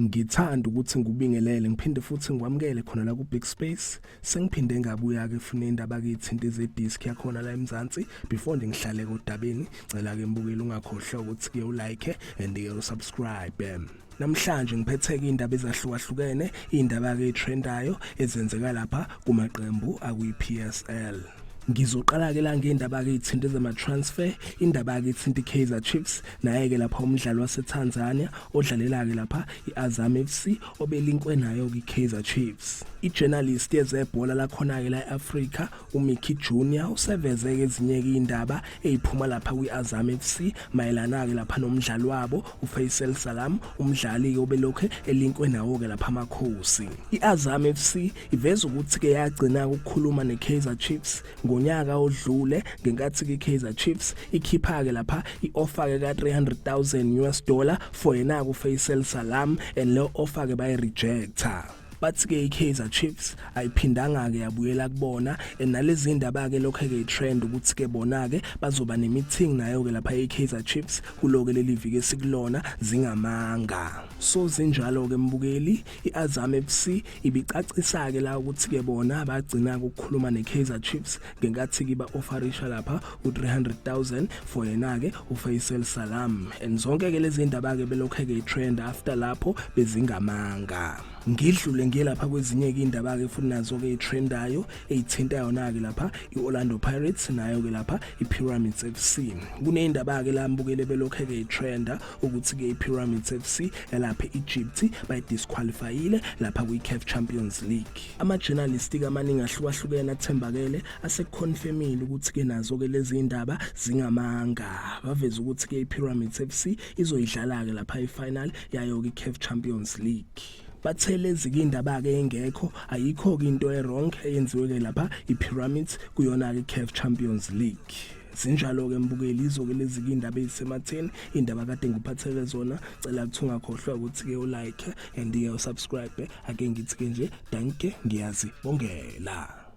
Ngithanda ukuthi ngubingelele ngiphinde futhi ngikwamukele khona la ku Big Space. Sengiphinde ngabuya ke funa indaba kithinta ezedisk yakhona la eMzansi before ngihlale kodabeni. Cela ke mbukeli ungakhohlwa ukuthi ke ulike and usubscribe. Namhlanje ngiphethe ke indaba ezahlukahlukene, indaba ke trendayo ezenzeka lapha kumaqembu akuyi-PSL. Ngizoqala ke la ngendaba ke ithinta ezama transfer, indaba ke ithinta iKaizer Chiefs naye ke lapha umdlalo waseTanzania odlalela ke lapha iAzam FC obelinkwe nayo ke iKaizer Chiefs. I-journalist yezebhola la khona ke la eAfrica uMickey Junior useveze ke ezinye ke indaba eziphuma lapha kwiAzam FC mayelana ke lapha nomdlalo wabo uFaisal Salam, umdlali ke obelokhe elinkwe nawo ke lapha amakhosi. iAzam FC iveza ukuthi ke yagcina ukukhuluma neKaizer Chiefs ngonyaka odlule ngenkathi ke iKaizer Chiefs ikhipha ke lapha ioffer ke ka $300,000 for yena ku Faisal Salam and le offer ke bayi rejecta. Bathi ke iKaizer Chiefs ayiphindanga ke yabuyela kubona enalezi indaba ke lokho ke trend ukuthi ke bona ke bazoba nemeeting nayo ke lapha iKaizer Chiefs kuloke leli viki esikulona zingamanga. So zinjalo ke mbukeli, iAzam FC ibicacisa ke la ukuthi ke bona bagcina ukukhuluma neKaizer Chiefs ngenkathi ke ba offerisha lapha u$300,000 for yena ke uFaisal Salam and zonke ke lezi indaba ke belokho ke trend after lapho bezingamanga. Ngidlule ngelapha kwezinye ke indaba ke futhi nazo ke itrendayo ezithintayo na ke lapha iOrlando Pirates nayo ke lapha iPyramids FC. Kunendaba ke la mbukele belokho ke itrenda ukuthi ke iPyramids FC elapha eEgypt bay disqualifyile lapha kwiCAF Champions League. Ama journalist ke amaningi ahlukahlukene athembakele aseconfirmile ukuthi ke nazo ke lezi indaba zingamanga. Baveza ukuthi ke iPyramids FC izoyidlala ke lapha ifinal yayo ke iCAF Champions League. Bathelezi ke indaba ke engekho, ayikho ke into wrong eyenziwe ke lapha iPyramids kuyona ke iCAF Champions League. Sinjalo ke mbukeli izoke lezi ke indaba ezisematheni, indaba kade ngiphathele zona. Cela ukuthi ungakhohlwa ukuthi ke ulike and usubscribe. Ake ngithi ke nje danke, ngiyazibongela.